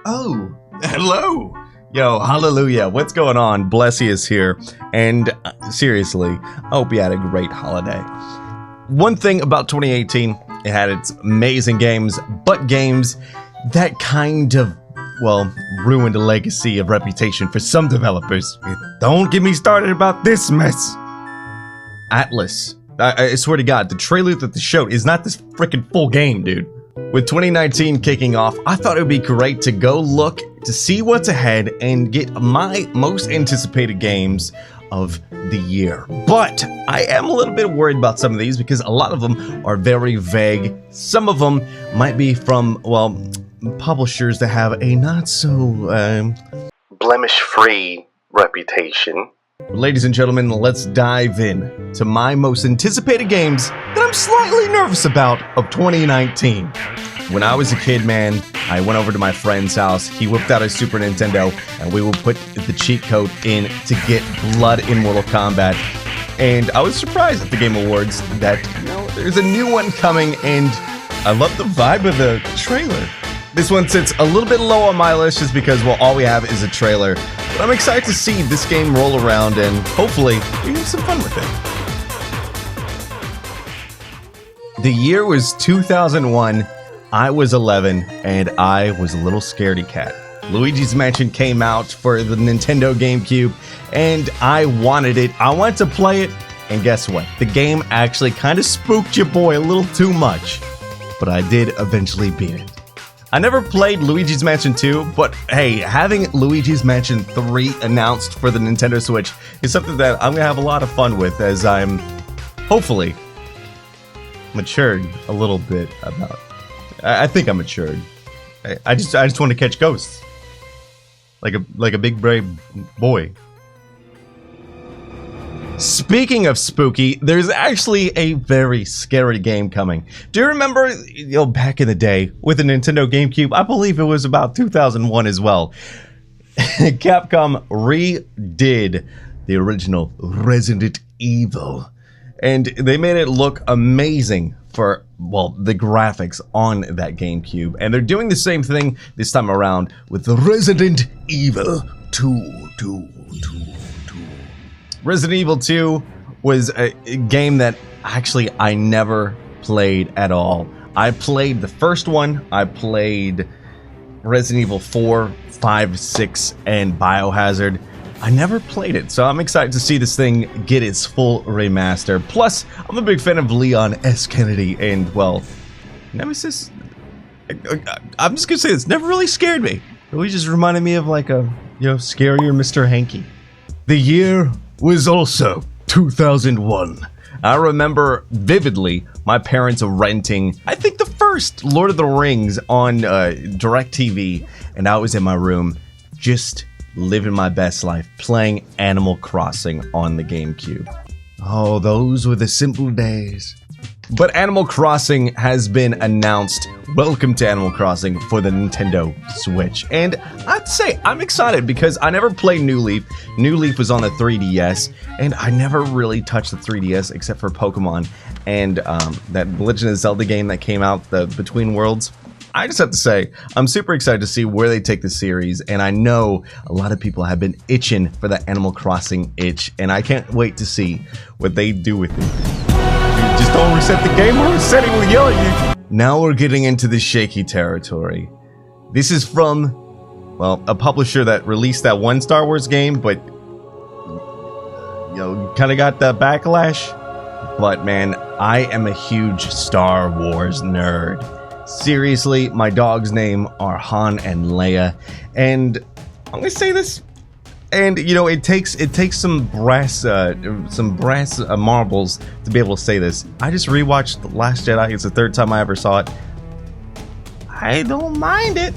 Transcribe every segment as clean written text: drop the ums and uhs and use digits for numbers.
Oh, hello. Yo, hallelujah. What's going on? Blessious here. And seriously, I hope you had a great holiday. One thing about 2018, it had its amazing games, but games that kind of, well, ruined a legacy of reputation for some developers. Don't get me started about this mess. Atlas. I swear to God, the trailer that they showed is not this freaking full game, dude. With 2019 kicking off, I thought it would be great to go look to see what's ahead and get my most anticipated games of the year. But I am a little bit worried about some of these because a lot of them are very vague. Some of them might be from, well, publishers that have a not so blemish-free reputation. Ladies and gentlemen, let's dive in to my most anticipated games that I'm slightly nervous about of 2019. When I was a kid, man, I went over to my friend's house. He whipped out his Super Nintendo, and we would put the cheat code in to get blood in Mortal Kombat. And I was surprised at the Game Awards that, you know, there's a new one coming, and I love the vibe of the trailer. This one sits a little bit low on my list just because, well, all we have is a trailer. But I'm excited to see this game roll around and hopefully we have some fun with it. The year was 2001, I was 11, and I was a little scaredy cat. Luigi's Mansion came out for the Nintendo GameCube, and I wanted it. I wanted to play it, and guess what? The game actually kind of spooked your boy a little too much, but I did eventually beat it. I never played Luigi's Mansion 2, but hey, having Luigi's Mansion 3 announced for the Nintendo Switch is something that I'm gonna have a lot of fun with as I'm hopefully matured a little bit about. I think I'm matured. I just want to catch ghosts like a big brave boy. Speaking of spooky, there's actually a very scary game coming. Do you remember, back in the day with the Nintendo GameCube? I believe it was about 2001 as well. Capcom redid the original Resident Evil, and they made it look amazing for, well, the graphics on that GameCube. And they're doing the same thing this time around with the Resident Evil 2. Resident Evil 2 was a game that actually I never played at all. I played the first one, I played Resident Evil 4, 5, 6, and Biohazard. I never played it, so I'm excited to see this thing get its full remaster. Plus, I'm a big fan of Leon S. Kennedy, and, well, Nemesis, I'm just gonna say this, never really scared me. It always just reminded me of like a, scarier Mr. Hanky. The year was also 2001. I remember vividly my parents renting, I think, the first Lord of the Rings on DirecTV, and I was in my room just living my best life, playing Animal Crossing on the GameCube. Oh, those were the simple days. But Animal Crossing has been announced. Welcome to Animal Crossing for the Nintendo Switch. And I'd say I'm excited because I never played New Leaf. New Leaf was on the 3DS, and I never really touched the 3DS except for Pokemon and that Legend of Zelda game that came out, the Between Worlds. I just have to say, I'm super excited to see where they take the series, and I know a lot of people have been itching for that Animal Crossing itch, and I can't wait to see what they do with it. Just don't reset the game or resetting will yell at you. Now we're getting into the shaky territory. This is from, well, a publisher that released that one Star Wars game, but, kind of got the backlash. But man, I am a huge Star Wars nerd. Seriously, my dog's name are Han and Leia, and I'm gonna say this. And it takes some brass marbles to be able to say this. I just rewatched The Last Jedi. It's the third time I ever saw it. I don't mind it.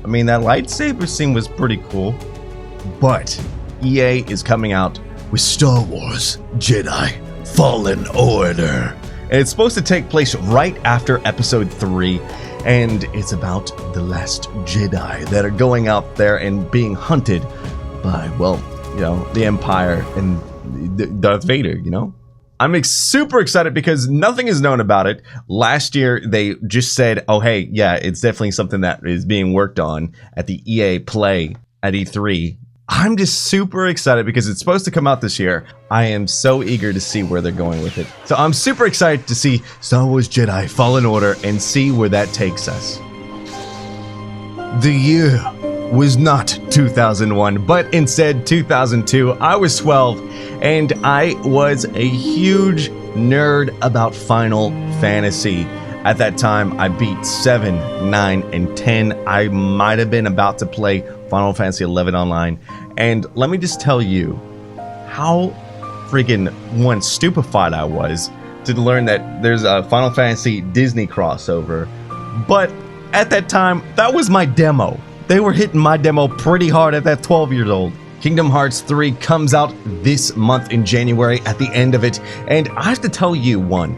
I mean, that lightsaber scene was pretty cool. But EA is coming out with Star Wars Jedi Fallen Order. And it's supposed to take place right after Episode 3. And it's about the last Jedi that are going out there and being hunted by, well, the Empire and Darth Vader, I'm super excited because nothing is known about it. Last year, they just said, oh, hey, yeah, it's definitely something that is being worked on at the EA Play at E3. I'm just super excited because it's supposed to come out this year. I am so eager to see where they're going with it. So I'm super excited to see Star Wars Jedi Fallen Order and see where that takes us. The year was not 2001, but instead 2002. I was 12, and I was a huge nerd about Final Fantasy. At that time, I beat 7, 9, and 10. I might have been about to play Final Fantasy 11 online. And let me just tell you how freaking stupefied I was to learn that there's a Final Fantasy Disney crossover. But at that time, that was my demo. They were hitting my demo pretty hard at that 12 years old. Kingdom Hearts 3 comes out this month in January at the end of it. And I have to tell you one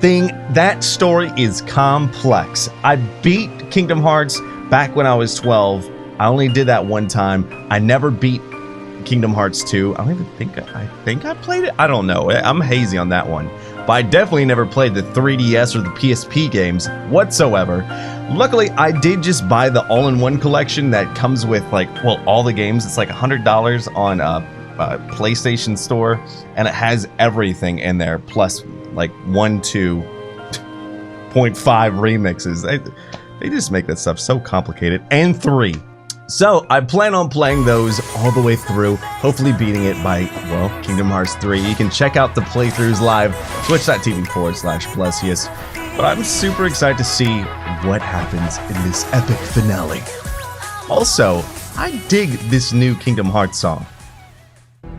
thing, that story is complex. I beat Kingdom Hearts back when I was 12. I only did that one time. I never beat Kingdom Hearts 2. I don't even think I played it. I don't know. I'm hazy on that one. But I definitely never played the 3DS or the PSP games whatsoever. Luckily, I did just buy the all-in-one collection that comes with, like, well, all the games. It's like $100 on a PlayStation Store, and it has everything in there, plus, like, 1 to 0.5 remixes. They just make that stuff so complicated. And 3. So, I plan on playing those all the way through, hopefully beating it by, well, Kingdom Hearts 3. You can check out the playthroughs live, twitch.tv/Blessious. But I'm super excited to see what happens in this epic finale. Also, I dig this new Kingdom Hearts song.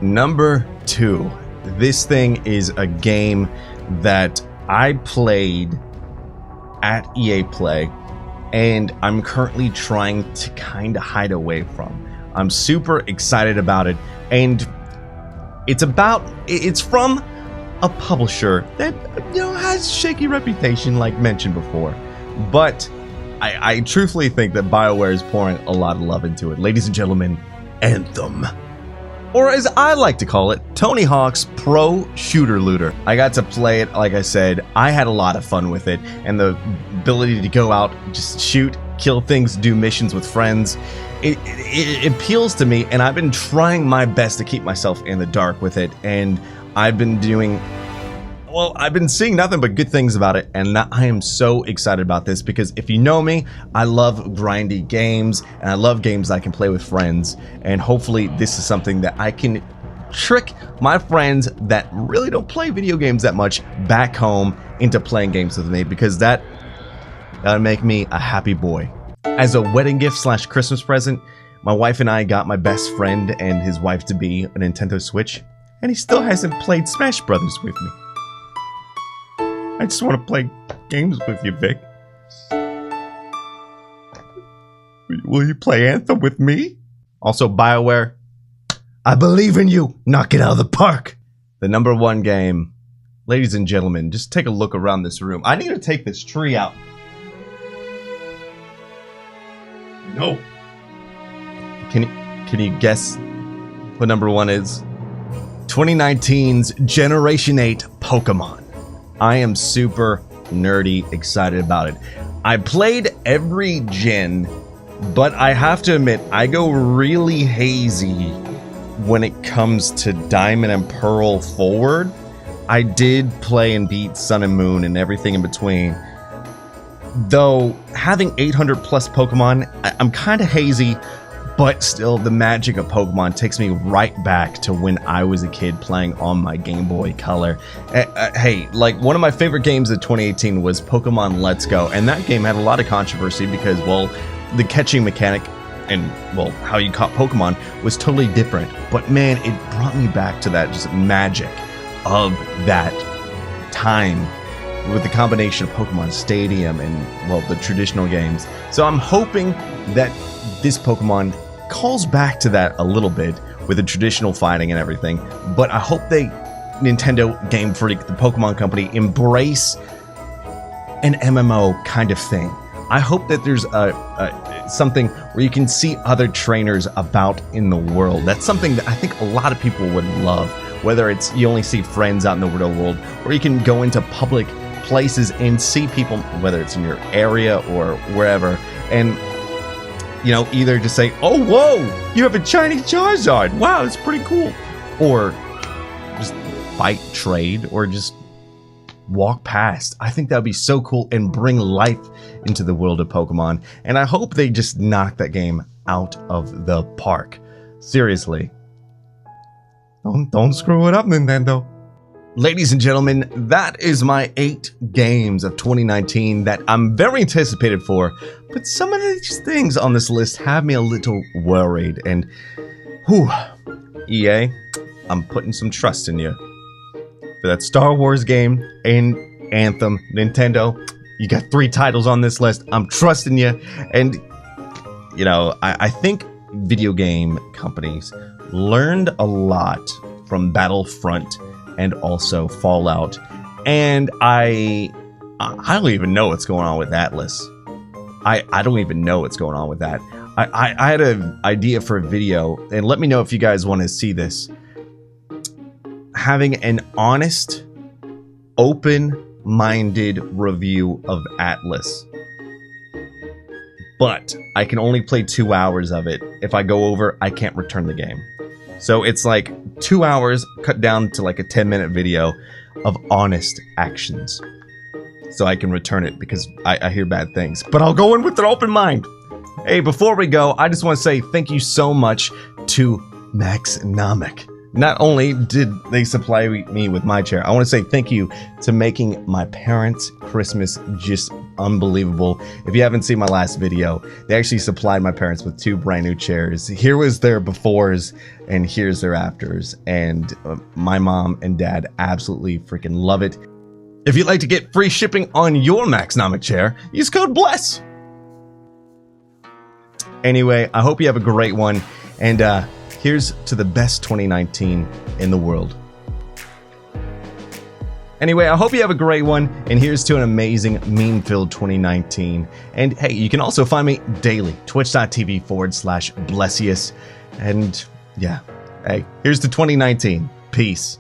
Number 2. This thing is a game that I played at EA Play, and I'm currently trying to kind of hide away from. I'm super excited about it, and it's from a publisher that, you know, has shaky reputation, like mentioned before. But I truthfully think that BioWare is pouring a lot of love into it. Ladies and gentlemen, Anthem. Or as I like to call it, Tony Hawk's Pro Shooter Looter. I got to play it, like I said, I had a lot of fun with it, and the ability to go out, just shoot, kill things, do missions with friends, it appeals to me, and I've been trying my best to keep myself in the dark with it, and I've been seeing nothing but good things about it, and I am so excited about this because if you know me, I love grindy games, and I love games I can play with friends, and hopefully this is something that I can trick my friends that really don't play video games that much back home into playing games with me, because that'll make me a happy boy. As a wedding gift / Christmas present, my wife and I got my best friend and his wife to be a Nintendo Switch, and he still hasn't played Smash Brothers with me. I just want to play games with you, Vic. Will you play Anthem with me? Also, BioWare, I believe in you. Knock it out of the park. The number 1 game. Ladies and gentlemen, just take a look around this room. I need to take this tree out. No. Can you guess what number 1 is? 2019's Generation 8 Pokemon. I am super nerdy excited about it. I played every gen, but I have to admit, I go really hazy when it comes to Diamond and Pearl forward. I did play and beat Sun and Moon and everything in between. Though, having 800 plus Pokemon, I'm kind of hazy, but still, the magic of Pokemon takes me right back to when I was a kid playing on my Game Boy Color. Hey, like, one of my favorite games of 2018 was Pokemon Let's Go, and that game had a lot of controversy because, well, the catching mechanic and, well, how you caught Pokemon was totally different. But man, it brought me back to that just magic of that time with the combination of Pokemon Stadium and, well, the traditional games. So I'm hoping that this Pokemon calls back to that a little bit with the traditional fighting and everything, but I hope Nintendo Game Freak, the Pokemon company, embrace an MMO kind of thing. I hope that there's something where you can see other trainers about in the world. That's something that I think a lot of people would love, whether it's you only see friends out in the real world, or you can go into public places and see people, whether it's in your area or wherever, and you know, either just say, oh, whoa, you have a Chinese Charizard. Wow, that's pretty cool. Or just fight, trade, or just walk past. I think that would be so cool and bring life into the world of Pokemon. And I hope they just knock that game out of the park. Seriously. Don't screw it up, Nintendo. Ladies and gentlemen, that is my 8 games of 2019 that I'm very anticipated for, but some of these things on this list have me a little worried, and whew, EA, I'm putting some trust in you. For that Star Wars game and Anthem, Nintendo, you got 3 titles on this list, I'm trusting you, and you know, I think video game companies learned a lot from Battlefront and also Fallout, and I don't even know what's going on with Atlas. I don't even know what's going on with that. I had an idea for a video, and let me know if you guys want to see this. Having an honest, open-minded review of Atlas. But I can only play 2 hours of it. If I go over, I can't return the game. So it's like 2 hours cut down to like a 10-minute video of honest actions. So I can return it because I hear bad things. But I'll go in with an open mind. Hey, before we go, I just want to say thank you so much to Maxnomic. Not only did they supply me with my chair, I want to say thank you to making my parents' Christmas just unbelievable. If you haven't seen my last video, they actually supplied my parents with 2 brand new chairs. Here was their befores and here's their afters. And my mom and dad absolutely freaking love it. If you'd like to get free shipping on your Maxnomic chair, use code BLESS. Anyway, I hope you have a great one. And here's to the best 2019 in the world. Anyway, I hope you have a great one, and here's to an amazing meme-filled 2019. And hey, you can also find me daily, twitch.tv/Blessious. And yeah, hey, here's to 2019. Peace.